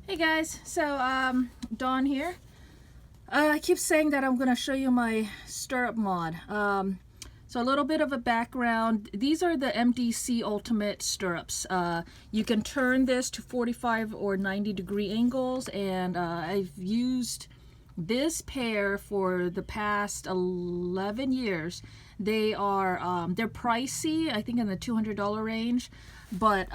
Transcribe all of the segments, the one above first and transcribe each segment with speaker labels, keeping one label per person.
Speaker 1: Hey guys, so Dawn here. I keep saying that I'm going to show you my stirrup mod. So a little bit of a background. These are the MDC Ultimate stirrups. You can turn this to 45 or 90 degree angles, and I've used this pair for the past 11 years. They are they're pricey, I think in the $200 range, but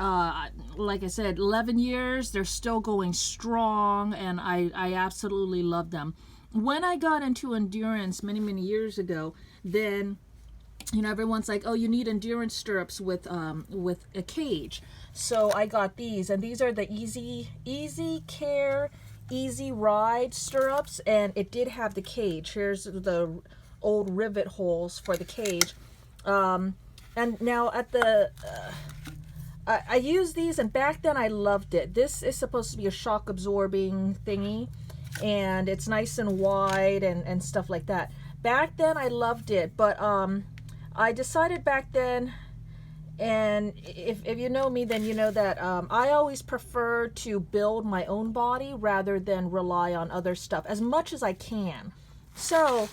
Speaker 1: like I said, 11 years, they're still going strong, and I absolutely love them. When I got into endurance many years ago, then everyone's like, oh, you need endurance stirrups with a cage. So I got these, and these are the easy care easy ride stirrups, and it did have the cage. Here's the old rivet holes for the cage. And now at the I used these, and back then I loved it. This is supposed to be a shock absorbing thingy, and it's nice and wide and stuff like that. Back then I loved it, but I decided back then, and if you know me, then you know that I always prefer to build my own body rather than rely on other stuff as much as I can. So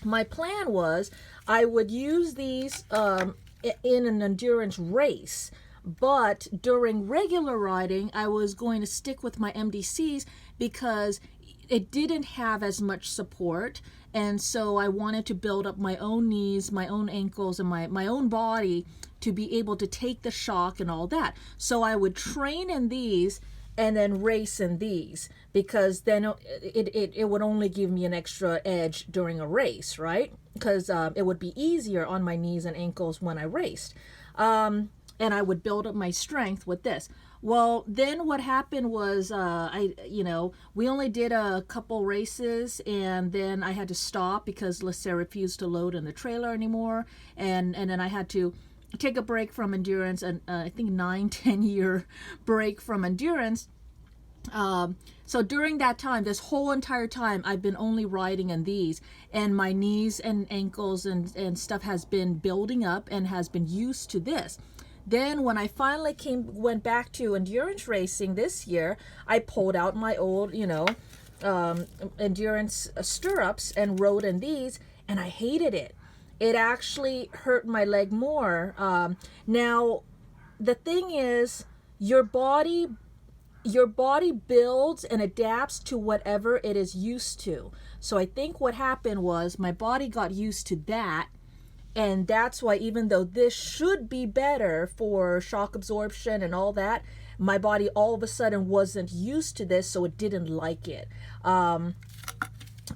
Speaker 1: my plan was I would use these in an endurance race, but during regular riding I was going to stick with my MDCs because it didn't have as much support, and so I wanted to build up my own knees, my own ankles, and my own body to be able to take the shock and all that. So I would train in these and then race in these, because then it would only give me an extra edge during a race, right? Because it would be easier on my knees and ankles when I raced. And I would build up my strength with this. Well, then what happened was we only did a couple races, and then I had to stop because Lyssa refused to load in the trailer anymore, and then I had to take a break from endurance, and I think 9-10 year break from endurance. So during that time, this whole entire time, I've been only riding in these, and my knees and ankles and stuff has been building up and has been used to this. Then when I finally went back to endurance racing this year, I pulled out my old, endurance stirrups and rode in these, and I hated it. It actually hurt my leg more. Now, the thing is, your body builds and adapts to whatever it is used to. So I think what happened was my body got used to that, and that's why, even though this should be better for shock absorption and all that, my body all of a sudden wasn't used to this, so it didn't like it. I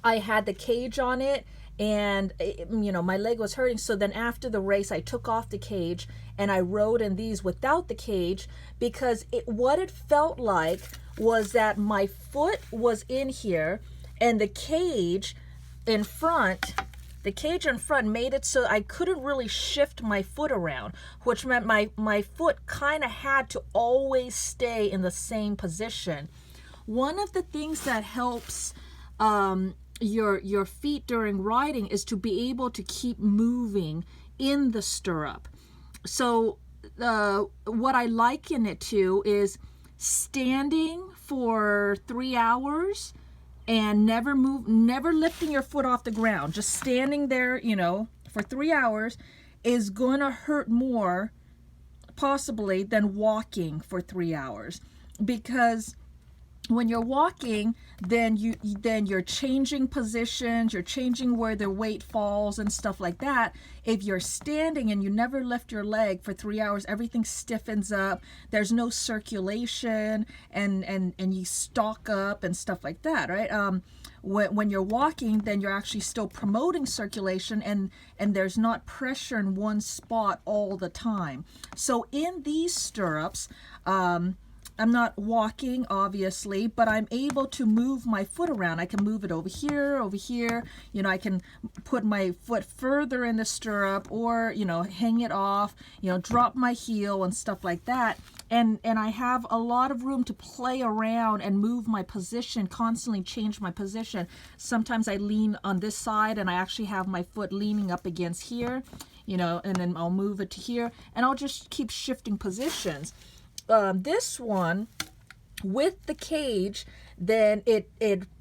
Speaker 1: had the cage on it, and my leg was hurting. So then after the race, I took off the cage and I rode in these without the cage, because what it felt like was that my foot was in here, and the cage in front made it so I couldn't really shift my foot around, which meant my foot kind of had to always stay in the same position. One of the things that helps your feet during riding is to be able to keep moving in the stirrup. So what I liken it to is standing for 3 hours and never lifting your foot off the ground. Just standing there, for 3 hours is gonna hurt more possibly than walking for 3 hours, because when you're walking, then you're changing positions, you're changing where the weight falls and stuff like that. If you're standing and you never lift your leg for 3 hours, everything stiffens up, there's no circulation, and you stock up and stuff like that, right? When you're walking, then you're actually still promoting circulation, and there's not pressure in one spot all the time. So in these stirrups, I'm not walking, obviously, but I'm able to move my foot around. I can move it over here. I can put my foot further in the stirrup, or, hang it off, drop my heel and stuff like that. And I have a lot of room to play around and move my position, constantly change my position. Sometimes I lean on this side, and I actually have my foot leaning up against here, and then I'll move it to here, and I'll just keep shifting positions. This one with the cage, then it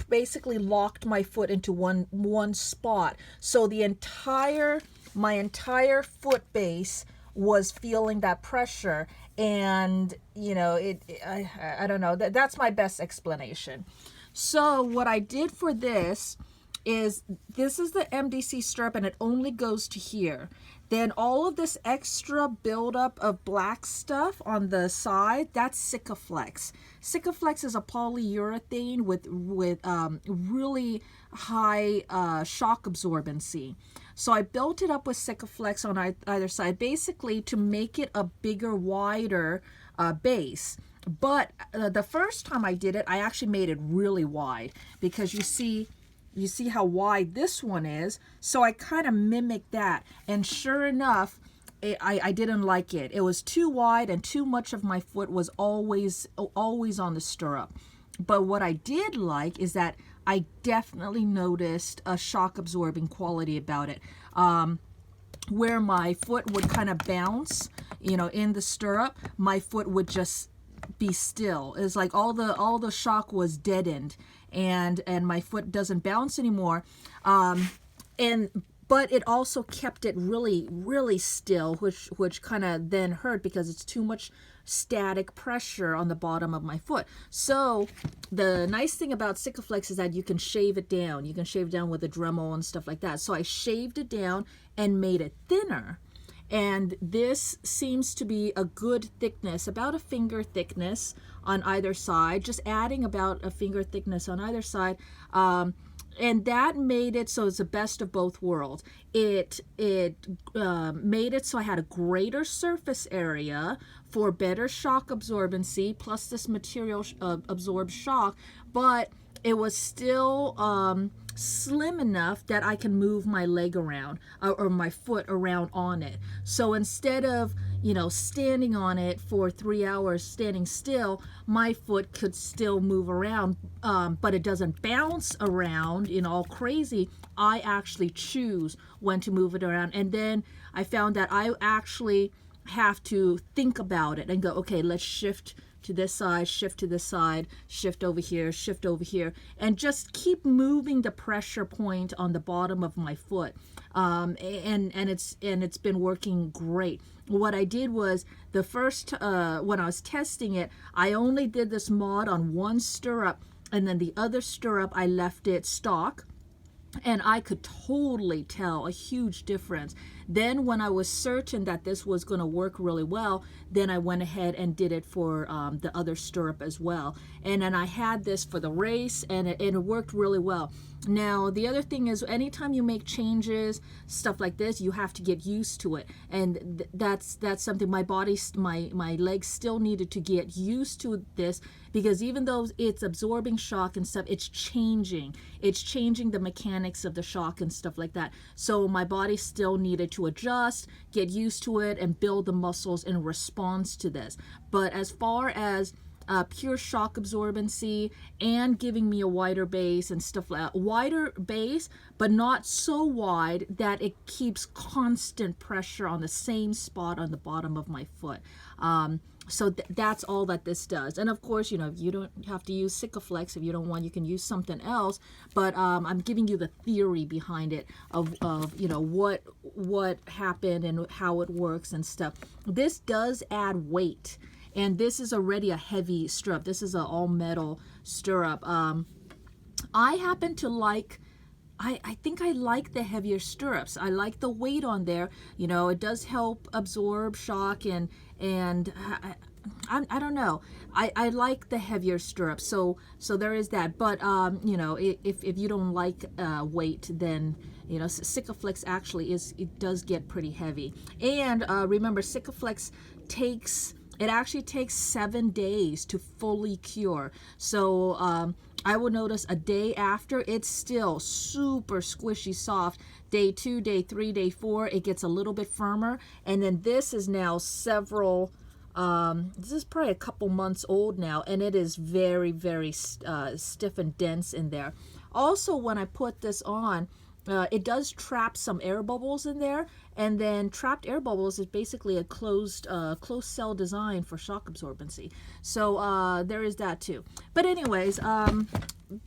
Speaker 1: basically locked my foot into one spot. So my entire foot base was feeling that pressure, and I don't know, that's my best explanation. So what I did for this is the MDC stirrup, and it only goes to here. Then all of this extra buildup of black stuff on the side, that's Sikaflex. Sikaflex is a polyurethane with really high shock absorbency. So I built it up with Sikaflex on either side, basically to make it a bigger, wider base. But the first time I did it, I actually made it really wide, because you see how wide this one is. So I kind of mimicked that, and sure enough, I didn't like it. It was too wide, and too much of my foot was always on the stirrup. But what I did like is that I definitely noticed a shock absorbing quality about it. Where my foot would kind of bounce, in the stirrup, my foot would just be still. It's like all the shock was deadened, and my foot doesn't bounce anymore. But it also kept it really, really still, which kind of then hurt, because it's too much static pressure on the bottom of my foot. So the nice thing about Sikaflex is that you can shave it down. You can shave it down with a Dremel and stuff like that. So I shaved it down and made it thinner. And this seems to be a good thickness, about a finger thickness on either side, just adding about a finger thickness on either side. And that made it so it's the best of both worlds. It made it so I had a greater surface area for better shock absorbency, plus this material absorbs shock, but it was still slim enough that I can move my leg around, or my foot around on it. So instead of standing on it for 3 hours standing still, my foot could still move around, but it doesn't bounce around all crazy. I actually choose when to move it around, and then I found that I actually have to think about it and go, okay, let's shift to this side, shift to this side, shift over here, and just keep moving the pressure point on the bottom of my foot. And it's been working great. What I did was, the first when I was testing it, I only did this mod on one stirrup, and then the other stirrup I left it stock, and I could totally tell a huge difference. Then when I was certain that this was going to work really well, then I went ahead and did it for the other stirrup as well. And then I had this for the race, and it worked really well. Now, the other thing is, anytime you make changes, stuff like this, you have to get used to it. And that's something my legs still needed to get used to this, because even though it's absorbing shock and stuff, it's changing the mechanics of the shock and stuff like that. So my body still needed to adjust, get used to it, and build the muscles in response to this. But as far as pure shock absorbency and giving me a wider base and stuff like that, wider base, but not so wide that it keeps constant pressure on the same spot on the bottom of my foot. So that's all that this does. And of course, you don't have to use Sikaflex. If you don't want, you can use something else. But I'm giving you the theory behind it of what happened and how it works and stuff. This does add weight. And this is already a heavy stirrup. This is an all-metal stirrup. I happen to like, I think I like the heavier stirrups. I like the weight on there. It does help absorb shock, and I don't know. I like the heavier stirrups. So there is that. But if you don't like weight, then Sikaflex actually does get pretty heavy. And remember, Sikaflex actually takes 7 days to fully cure. So I will notice a day after, it's still super squishy soft. Day 2, day 3, day 4, it gets a little bit firmer. And then this is now this is probably a couple months old now, and it is very, very stiff and dense in there. Also, when I put this on, it does trap some air bubbles in there, and then trapped air bubbles is basically a closed cell design for shock absorbency. So there is that too. But anyways,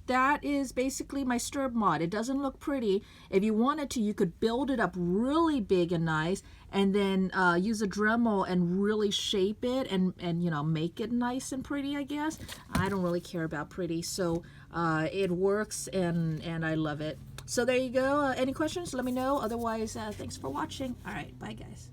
Speaker 1: that is basically my stirrup mod. It doesn't look pretty. If you wanted to, you could build it up really big and nice, and then use a Dremel and really shape it and you know, make it nice and pretty, I guess. I don't really care about pretty, so it works, and I love it. So there you go. Any questions? Let me know. Otherwise, thanks for watching. All right, bye guys.